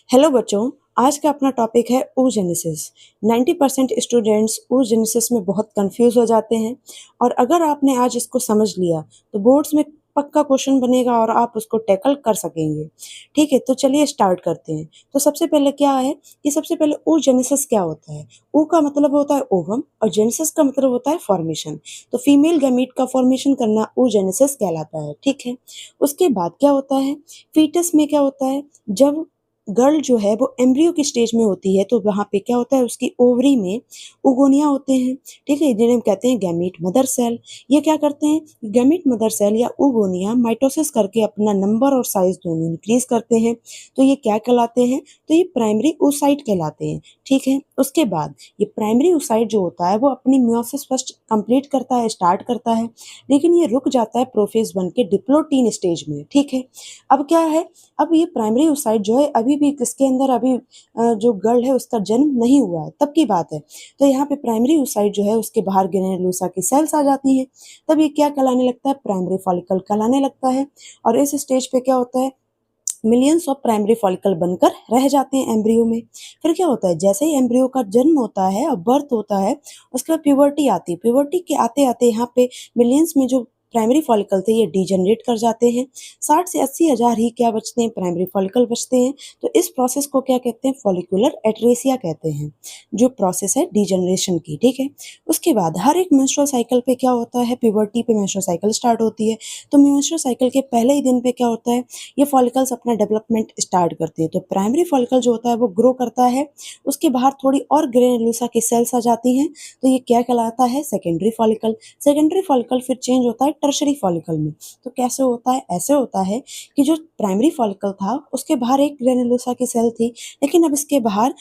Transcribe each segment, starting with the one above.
Hello बच्चों, आज का अपना टॉपिक है oogenesis। 90% स्टूडेंट्स oogenesis में बहुत कंफ्यूज हो जाते हैं और अगर आपने आज इसको समझ लिया तो बोर्ड्स में पक्का क्वेश्चन बनेगा और आप उसको टैकल कर सकेंगे। ठीक है, तो चलिए स्टार्ट करते हैं। तो सबसे पहले क्या है कि सबसे पहले oogenesis क्या होता है। ओ का मतलब होता है ओवम और जेनेसिस का मतलब होता है फॉर्मेशन। तो फीमेल गैमीट का फॉर्मेशन करना oogenesis कहलाता है। ठीक है, उसके बाद क्या होता है, फीटस में क्या होता है, जब गर्ल जो है वो एम्ब्रियो की स्टेज में होती है तो वहाँ पे क्या होता है, उसकी ओवरी में ओगोनिया होते हैं। ठीक है, जिन्हें हम कहते हैं गैमीट मदर सेल। ये क्या करते हैं, गैमीट मदर सेल या ओगोनिया माइटोसिस करके अपना नंबर और साइज दोनों इंक्रीज करते हैं। तो ये क्या कहलाते हैं, तो ये प्राइमरी oocyte कहलाते हैं। ठीक है, उसके बाद ये प्राइमरी oocyte जो होता है वो अपनी मियोसिस फर्स्ट कंप्लीट करता है, स्टार्ट करता है, लेकिन ये रुक जाता है प्रोफेज बन के डिप्लोटीन स्टेज में। ठीक है, अब क्या है, अब ये प्राइमरी oocyte जो है अभी भी किसके अंदर, अभी जो गर्ल है उसका जन्म नहीं हुआ है तब की बात है। तो यहाँ पे प्राइमरी oocyte जो है उसके बाहर ग्रेनुलोसा की सेल्स आ जाती हैं। तब ये क्या कहलाने लगता है, प्राइमरी फॉलिकल कहलाने लगता है। और इस स्टेज पे क्या होता है, मिलियंस ऑफ प्राइमरी फॉलिकल बनकर रह जाते हैं एम्ब्रियो में। फिर क्या होता है, जैसे ही एम्ब्रियो का जन्म होता है और बर्थ होता है, उसके बाद प्यूबर्टी आती है। प्यूबर्टी के आते आते यहाँ पे मिलियंस में जो प्राइमरी फॉलिकल थे ये डीजनरेट कर जाते हैं। 60 से 80 हज़ार ही क्या बचते हैं, प्राइमरी फॉलिकल बचते हैं। तो इस प्रोसेस को क्या कहते हैं, फॉलिकुलर एट्रेसिया कहते हैं, जो प्रोसेस है डीजनरेशन की। ठीक है, उसके बाद हर एक मेंस्ट्रुअल साइकिल पे क्या होता है, प्यूबर्टी पे मेंस्ट्रुअल साइकिल स्टार्ट होती है। तो मेंस्ट्रुअल साइकिल के पहले ही दिन पे क्या होता है, ये फॉलिकल्स अपना डेवलपमेंट स्टार्ट करते हैं। तो प्राइमरी फॉलिकल जो होता है वो ग्रो करता है, उसके बाहर थोड़ी और ग्रेनुलोसा की सेल्स आ जाती हैं। तो ये क्या कहलाता है, सेकेंडरी फॉलिकल। सेकेंडरी फॉलिकल फिर चेंज होता है टर्शरी फॉलिकल में। तो कैसे होता है, ऐसे होता है कि जो प्राइमरी फॉलिकल था उसके बाहर एक ग्रेनुलोसा की सेल थी, लेकिन अब इसके बाहर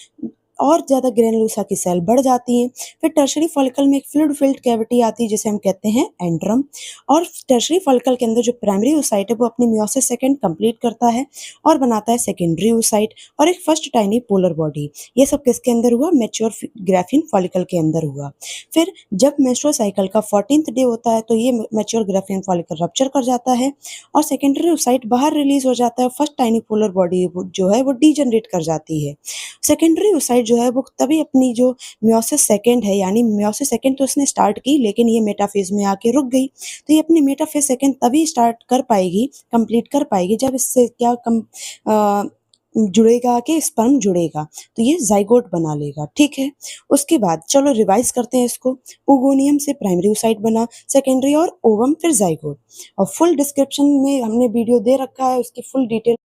और ज़्यादा ग्रेनुलोसा की सेल बढ़ जाती हैं। फिर टर्शरी फॉलिकल में एक फ्लूइड फिल्ड कैविटी आती है जिसे हम कहते हैं एंड्रम। और टर्शरी फॉलिकल के अंदर जो प्राइमरी oocyte है वो अपनी मियोसिस सेकंड कंप्लीट करता है और बनाता है सेकेंडरी oocyte और एक फर्स्ट टाइनी पोलर बॉडी। ये सब किसके अंदर हुआ, मैच्योर ग्राफीन फॉलिकल के अंदर हुआ। फिर जब मेंस्ट्रुअल साइकिल का 14th डे होता है तो ये मैच्योर ग्राफीन फॉलिकल रप्चर कर जाता है और सेकेंडरी oocyte बाहर रिलीज हो जाता है। फर्स्ट टाइनी पोलर बॉडी जो है वो डीजनरेट कर जाती है। सेकेंडरी oocyte जो है वो तभी अपनी जो मियोसिस सेकंड है, यानी मियोसिस सेकंड तो उसने स्टार्ट की लेकिन ये मेटाफेज में आके रुक गई। तो ये अपनी मेटाफेज सेकंड तभी स्टार्ट कर पाएगी, कंप्लीट कर पाएगी जब इससे क्या कम जुड़ेगा कि स्पर्म जुड़ेगा, तो ये जाइगोट बना लेगा। ठीक है, उसके बाद चलो रिवाइज करते हैं इसको। ओगोनियम से प्राइमरी oocyte बना, सेकेंडरी और ओवम, फिर जाइगोट। और फुल डिस्क्रिप्शन में हमने वीडियो दे रखा है, उसकी फुल डिटेल